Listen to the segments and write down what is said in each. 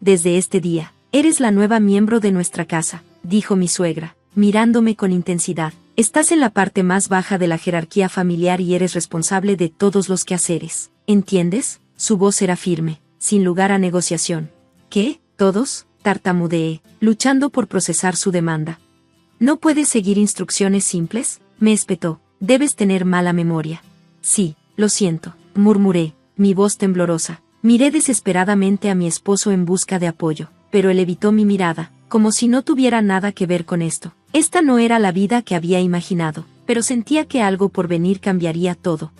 desde este día, eres la nueva miembro de nuestra casa, dijo mi suegra, mirándome con intensidad. Estás en la parte más baja de la jerarquía familiar y eres responsable de todos los quehaceres. ¿Entiendes? Su voz era firme, sin lugar a negociación. ¿Qué? ¿Todos? Tartamudeé, luchando por procesar su demanda. ¿No puedes seguir instrucciones simples? Me espetó. Debes tener mala memoria. Sí, lo siento, murmuré, mi voz temblorosa. Miré desesperadamente a mi esposo en busca de apoyo, pero él evitó mi mirada, como si no tuviera nada que ver con esto. Esta no era la vida que había imaginado, pero sentía que algo por venir cambiaría todo.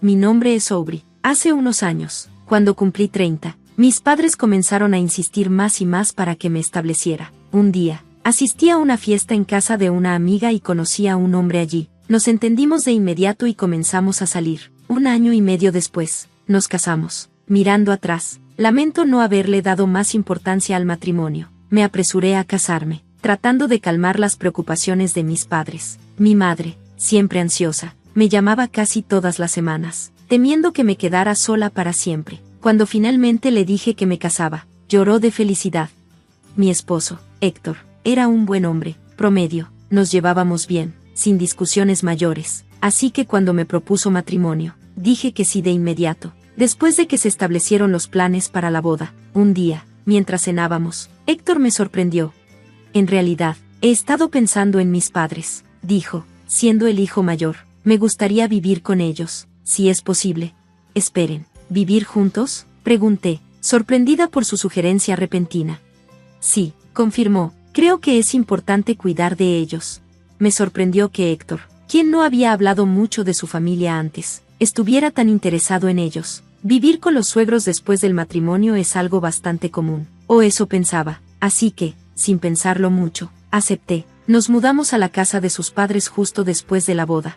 Mi nombre es Aubrey. Hace unos años, cuando cumplí 30, mis padres comenzaron a insistir más y más para que me estableciera. Un día, asistí a una fiesta en casa de una amiga y conocí a un hombre allí. Nos entendimos de inmediato y comenzamos a salir. 1 año y medio después, nos casamos. Mirando atrás, lamento no haberle dado más importancia al matrimonio. Me apresuré a casarme, tratando de calmar las preocupaciones de mis padres. Mi madre, siempre ansiosa, me llamaba casi todas las semanas, temiendo que me quedara sola para siempre. Cuando finalmente le dije que me casaba, lloró de felicidad. Mi esposo, Héctor, era un buen hombre, promedio, nos llevábamos bien, sin discusiones mayores, así que cuando me propuso matrimonio, dije que sí de inmediato. Después de que se establecieron los planes para la boda, un día, mientras cenábamos, Héctor me sorprendió. En realidad, he estado pensando en mis padres, dijo, siendo el hijo mayor. Me gustaría vivir con ellos, si es posible. Esperen, ¿vivir juntos? Pregunté, sorprendida por su sugerencia repentina. Sí, confirmó, creo que es importante cuidar de ellos. Me sorprendió que Héctor, quien no había hablado mucho de su familia antes, estuviera tan interesado en ellos. Vivir con los suegros después del matrimonio es algo bastante común, o eso pensaba, así que, sin pensarlo mucho, acepté. Nos mudamos a la casa de sus padres justo después de la boda.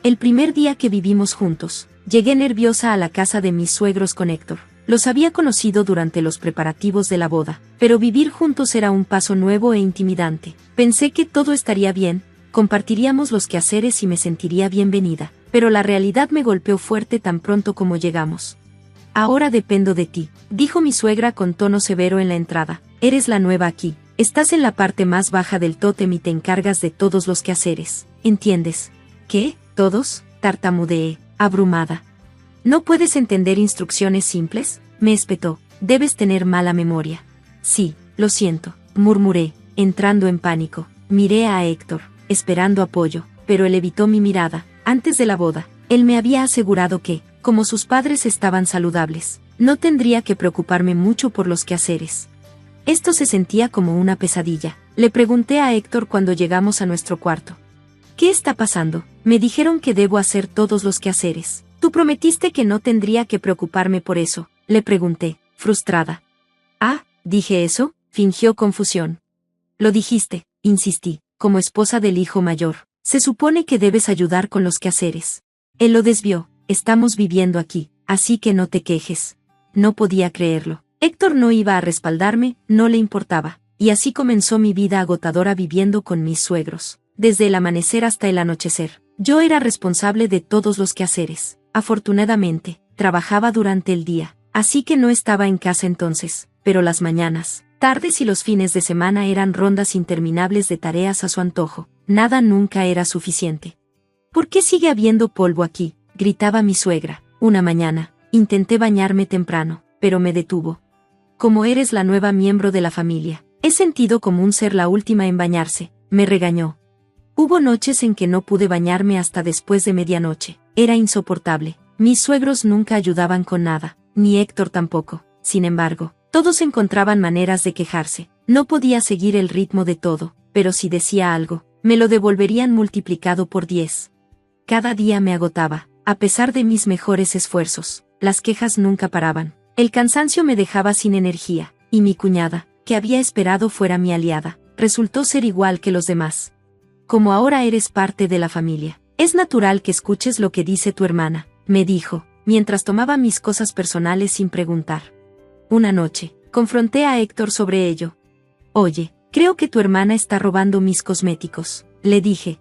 El primer día que vivimos juntos, llegué nerviosa a la casa de mis suegros con Héctor. Los había conocido durante los preparativos de la boda, pero vivir juntos era un paso nuevo e intimidante. Pensé que todo estaría bien, compartiríamos los quehaceres y me sentiría bienvenida, pero la realidad me golpeó fuerte tan pronto como llegamos. Ahora dependo de ti, dijo mi suegra con tono severo en la entrada. Eres la nueva aquí, estás en la parte más baja del tótem y te encargas de todos los quehaceres, ¿entiendes? ¿Qué? ¿Todos? Tartamudeé, abrumada. ¿No puedes entender instrucciones simples? Me espetó. Debes tener mala memoria. Sí, lo siento, murmuré, entrando en pánico. Miré a Héctor, esperando apoyo, pero él evitó mi mirada. Antes de la boda, él me había asegurado que, como sus padres estaban saludables, no tendría que preocuparme mucho por los quehaceres. Esto se sentía como una pesadilla. Le pregunté a Héctor cuando llegamos a nuestro cuarto. ¿Qué está pasando? Me dijeron que debo hacer todos los quehaceres. Tú prometiste que no tendría que preocuparme por eso, le pregunté, frustrada. Ah, ¿dije eso? Fingió confusión. Lo dijiste, insistí, como esposa del hijo mayor. Se supone que debes ayudar con los quehaceres. Él lo desvió. Estamos viviendo aquí, así que no te quejes. No podía creerlo. Héctor no iba a respaldarme, no le importaba. Y así comenzó mi vida agotadora viviendo con mis suegros. Desde el amanecer hasta el anochecer, yo era responsable de todos los quehaceres. Afortunadamente, trabajaba durante el día, así que no estaba en casa entonces, pero las mañanas, tardes y los fines de semana eran rondas interminables de tareas a su antojo. Nada nunca era suficiente. ¿Por qué sigue habiendo polvo aquí?, gritaba mi suegra. Una mañana, intenté bañarme temprano, pero me detuvo. Como eres la nueva miembro de la familia, he sentido común ser la última en bañarse, me regañó. Hubo noches en que no pude bañarme hasta después de medianoche. Era insoportable. Mis suegros nunca ayudaban con nada, ni Héctor tampoco. Sin embargo, todos encontraban maneras de quejarse. No podía seguir el ritmo de todo, pero si decía algo, me lo devolverían multiplicado por 10. Cada día me agotaba. A pesar de mis mejores esfuerzos, las quejas nunca paraban. El cansancio me dejaba sin energía, y mi cuñada, que había esperado fuera mi aliada, resultó ser igual que los demás. Como ahora eres parte de la familia, es natural que escuches lo que dice tu hermana, me dijo, mientras tomaba mis cosas personales sin preguntar. Una noche, confronté a Héctor sobre ello. Oye, creo que tu hermana está robando mis cosméticos, le dije.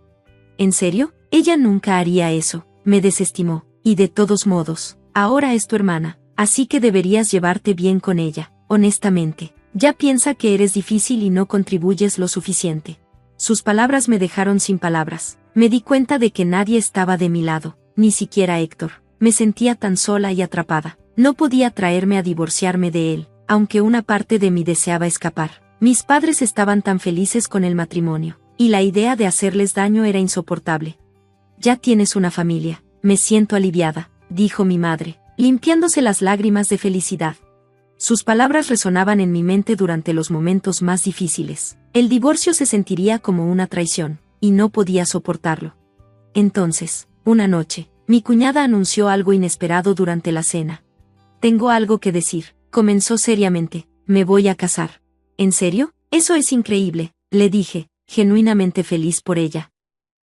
¿En serio? Ella nunca haría eso. Me desestimó, y de todos modos, ahora es tu hermana, así que deberías llevarte bien con ella. Honestamente, Ya piensa que eres difícil y no contribuyes lo suficiente. Sus palabras me dejaron sin palabras. Me di cuenta de que nadie estaba de mi lado, ni siquiera Héctor. Me sentía tan sola y atrapada. No podía traerme a divorciarme de él, aunque una parte de mí deseaba escapar. Mis padres estaban tan felices con el matrimonio, y la idea de hacerles daño era insoportable. Ya tienes una familia, me siento aliviada, dijo mi madre, limpiándose las lágrimas de felicidad. Sus palabras resonaban en mi mente durante los momentos más difíciles. El divorcio se sentiría como una traición, y no podía soportarlo. Entonces, una noche, mi cuñada anunció algo inesperado durante la cena. Tengo algo que decir, comenzó seriamente, me voy a casar. ¿En serio? Eso es increíble, le dije, genuinamente feliz por ella.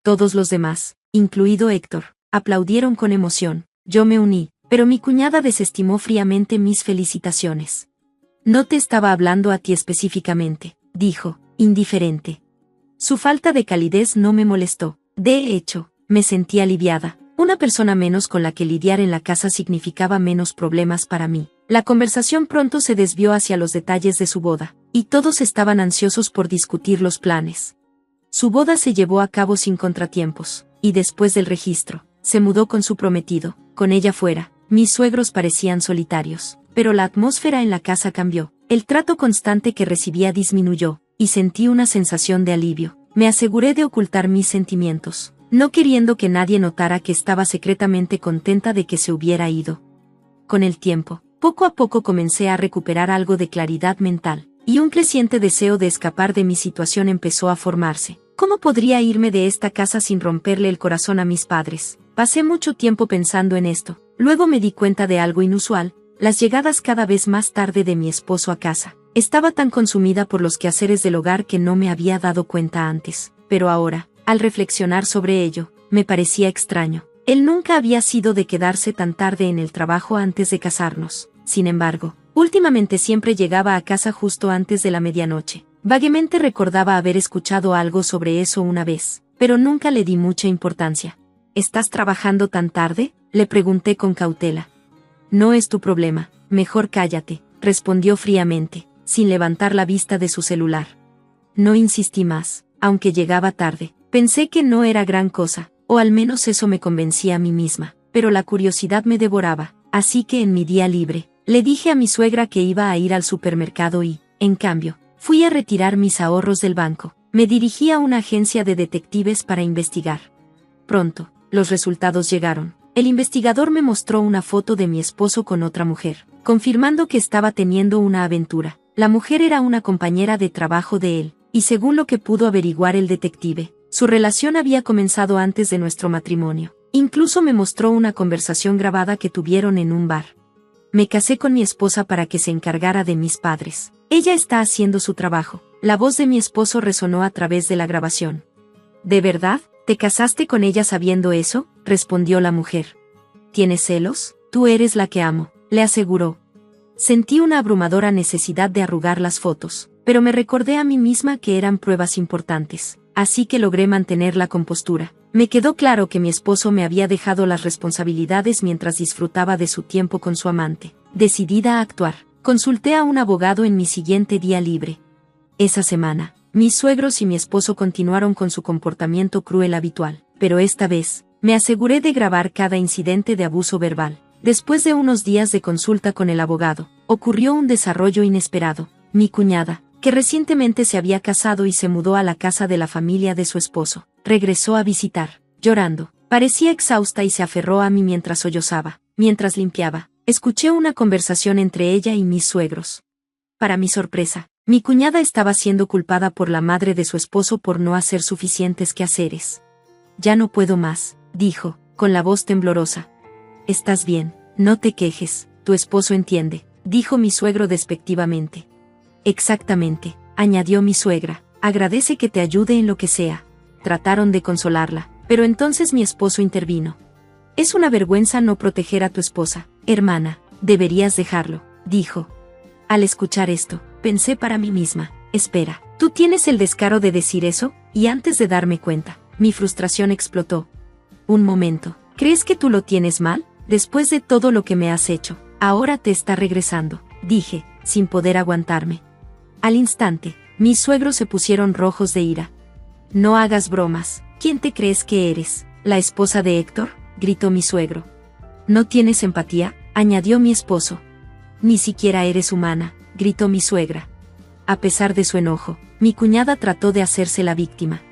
Todos los demás, incluido Héctor, aplaudieron con emoción. Yo me uní, pero mi cuñada desestimó fríamente mis felicitaciones. No te estaba hablando a ti específicamente, dijo, indiferente. Su falta de calidez no me molestó. De hecho, me sentí aliviada. Una persona menos con la que lidiar en la casa significaba menos problemas para mí. La conversación pronto se desvió hacia los detalles de su boda, y todos estaban ansiosos por discutir los planes. Su boda se llevó a cabo sin contratiempos, y después del registro, se mudó con su prometido. Con ella fuera, mis suegros parecían solitarios, pero la atmósfera en la casa cambió. El trato constante que recibía disminuyó, y sentí una sensación de alivio. Me aseguré de ocultar mis sentimientos, no queriendo que nadie notara que estaba secretamente contenta de que se hubiera ido. Con el tiempo, poco a poco comencé a recuperar algo de claridad mental, y un creciente deseo de escapar de mi situación empezó a formarse. ¿Cómo podría irme de esta casa sin romperle el corazón a mis padres? Pasé mucho tiempo pensando en esto. Luego me di cuenta de algo inusual, las llegadas cada vez más tarde de mi esposo a casa. Estaba tan consumida por los quehaceres del hogar que no me había dado cuenta antes, pero ahora, al reflexionar sobre ello, me parecía extraño. Él nunca había sido de quedarse tan tarde en el trabajo antes de casarnos. Sin embargo, últimamente siempre llegaba a casa justo antes de la medianoche. Vagamente recordaba haber escuchado algo sobre eso una vez, pero nunca le di mucha importancia. ¿Estás trabajando tan tarde?, le pregunté con cautela. No es tu problema, mejor cállate, respondió fríamente, sin levantar la vista de su celular. No insistí más, aunque llegaba tarde. Pensé que no era gran cosa, o al menos eso me convencía a mí misma, pero la curiosidad me devoraba, así que en mi día libre, le dije a mi suegra que iba a ir al supermercado y, en cambio, fui a retirar mis ahorros del banco. Me dirigí a una agencia de detectives para investigar. Pronto, los resultados llegaron. El investigador me mostró una foto de mi esposo con otra mujer, confirmando que estaba teniendo una aventura. La mujer era una compañera de trabajo de él, y según lo que pudo averiguar el detective, su relación había comenzado antes de nuestro matrimonio. Incluso me mostró una conversación grabada que tuvieron en un bar. Me casé con mi esposa para que se encargara de mis padres. Ella está haciendo su trabajo. La voz de mi esposo resonó a través de la grabación. ¿De verdad? ¿Te casaste con ella sabiendo eso?, respondió la mujer. ¿Tienes celos? Tú eres la que amo, le aseguró. Sentí una abrumadora necesidad de arrugar las fotos, pero me recordé a mí misma que eran pruebas importantes, así que logré mantener la compostura. Me quedó claro que mi esposo me había dejado las responsabilidades mientras disfrutaba de su tiempo con su amante. Decidida a actuar, consulté a un abogado en mi siguiente día libre. Esa semana, mis suegros y mi esposo continuaron con su comportamiento cruel habitual, pero esta vez, me aseguré de grabar cada incidente de abuso verbal. Después de unos días de consulta con el abogado, ocurrió un desarrollo inesperado. Mi cuñada, que recientemente se había casado y se mudó a la casa de la familia de su esposo, regresó a visitar, llorando. Parecía exhausta y se aferró a mí mientras sollozaba. Mientras limpiaba, escuché una conversación entre ella y mis suegros. Para mi sorpresa, mi cuñada estaba siendo culpada por la madre de su esposo por no hacer suficientes quehaceres. Ya no puedo más, dijo, con la voz temblorosa. Estás bien, no te quejes, tu esposo entiende, dijo mi suegro despectivamente. Exactamente, añadió mi suegra, agradece que te ayude en lo que sea. Trataron de consolarla, pero entonces mi esposo intervino. Es una vergüenza no proteger a tu esposa, hermana, deberías dejarlo, dijo. Al escuchar esto, pensé para mí misma, espera, ¿tú tienes el descaro de decir eso? Y antes de darme cuenta, mi frustración explotó. Un momento, ¿crees que tú lo tienes mal? Después de todo lo que me has hecho, ahora te está regresando, dije, sin poder aguantarme. Al instante, mis suegros se pusieron rojos de ira. No hagas bromas. ¿Quién te crees que eres? ¿La esposa de Héctor?, gritó mi suegro. ¿No tienes empatía?, añadió mi esposo. Ni siquiera eres humana, gritó mi suegra. A pesar de su enojo, mi cuñada trató de hacerse la víctima.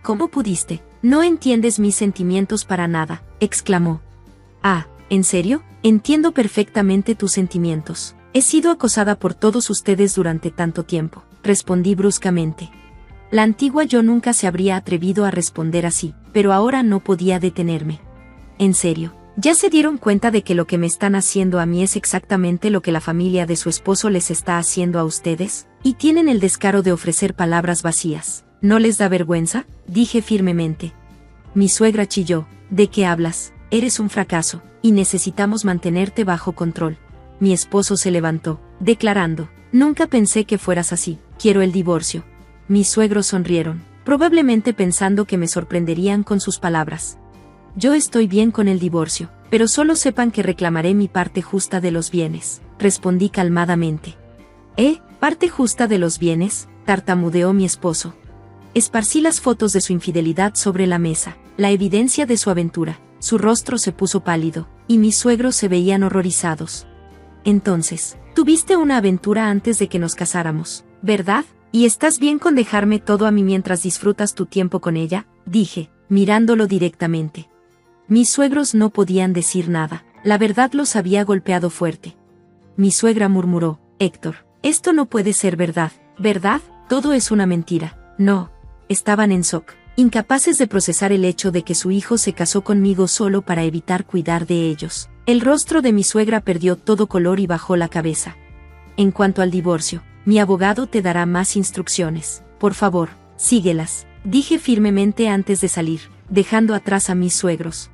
¿Cómo pudiste? No entiendes mis sentimientos para nada, exclamó. Ah, ¿en serio? Entiendo perfectamente tus sentimientos. He sido acosada por todos ustedes durante tanto tiempo, respondí bruscamente. La antigua yo nunca se habría atrevido a responder así, pero ahora no podía detenerme. En serio, ¿ya se dieron cuenta de que lo que me están haciendo a mí es exactamente lo que la familia de su esposo les está haciendo a ustedes? Y tienen el descaro de ofrecer palabras vacías. ¿No les da vergüenza?, dije firmemente. Mi suegra chilló. ¿De qué hablas? Eres un fracaso, y necesitamos mantenerte bajo control. Mi esposo se levantó, declarando: nunca pensé que fueras así, quiero el divorcio. Mis suegros sonrieron, probablemente pensando que me sorprenderían con sus palabras. Yo estoy bien con el divorcio, pero solo sepan que reclamaré mi parte justa de los bienes, respondí calmadamente. ¿Parte justa de los bienes?, tartamudeó mi esposo. Esparcí las fotos de su infidelidad sobre la mesa, la evidencia de su aventura. Su rostro se puso pálido, y mis suegros se veían horrorizados. Entonces, tuviste una aventura antes de que nos casáramos, ¿verdad? ¿Y estás bien con dejarme todo a mí mientras disfrutas tu tiempo con ella?, dije, mirándolo directamente. Mis suegros no podían decir nada, la verdad los había golpeado fuerte. Mi suegra murmuró: Héctor, esto no puede ser verdad, ¿verdad? Todo es una mentira. No. Estaban en shock, incapaces de procesar el hecho de que su hijo se casó conmigo solo para evitar cuidar de ellos. El rostro de mi suegra perdió todo color y bajó la cabeza. En cuanto al divorcio, mi abogado te dará más instrucciones. Por favor, síguelas, dije firmemente antes de salir, dejando atrás a mis suegros.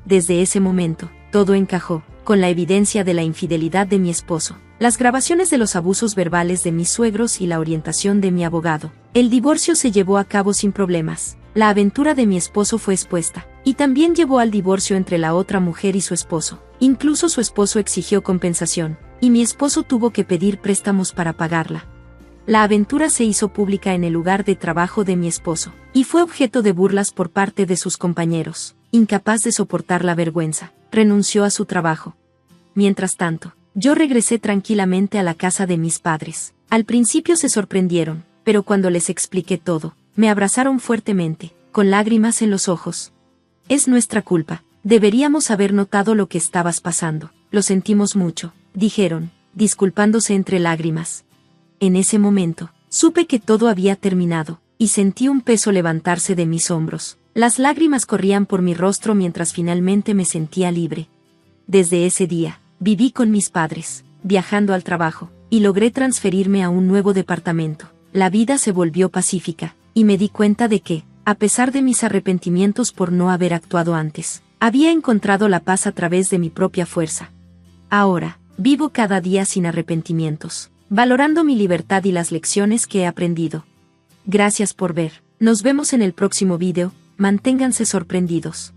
Desde ese momento, todo encajó, con la evidencia de la infidelidad de mi esposo, las grabaciones de los abusos verbales de mis suegros y la orientación de mi abogado. El divorcio se llevó a cabo sin problemas. La aventura de mi esposo fue expuesta, y también llevó al divorcio entre la otra mujer y su esposo. Incluso su esposo exigió compensación, y mi esposo tuvo que pedir préstamos para pagarla. La aventura se hizo pública en el lugar de trabajo de mi esposo, y fue objeto de burlas por parte de sus compañeros. Incapaz de soportar la vergüenza, renunció a su trabajo. Mientras tanto, yo regresé tranquilamente a la casa de mis padres. Al principio se sorprendieron, pero cuando les expliqué todo, me abrazaron fuertemente, con lágrimas en los ojos. Es nuestra culpa, deberíamos haber notado lo que estabas pasando, lo sentimos mucho, dijeron, disculpándose entre lágrimas. En ese momento, supe que todo había terminado, y sentí un peso levantarse de mis hombros. Las lágrimas corrían por mi rostro mientras finalmente me sentía libre. Desde ese día, viví con mis padres, viajando al trabajo, y logré transferirme a un nuevo departamento. La vida se volvió pacífica, y me di cuenta de que, a pesar de mis arrepentimientos por no haber actuado antes, había encontrado la paz a través de mi propia fuerza. Ahora, vivo cada día sin arrepentimientos, valorando mi libertad y las lecciones que he aprendido. Gracias por ver. Nos vemos en el próximo video. Manténganse sorprendidos.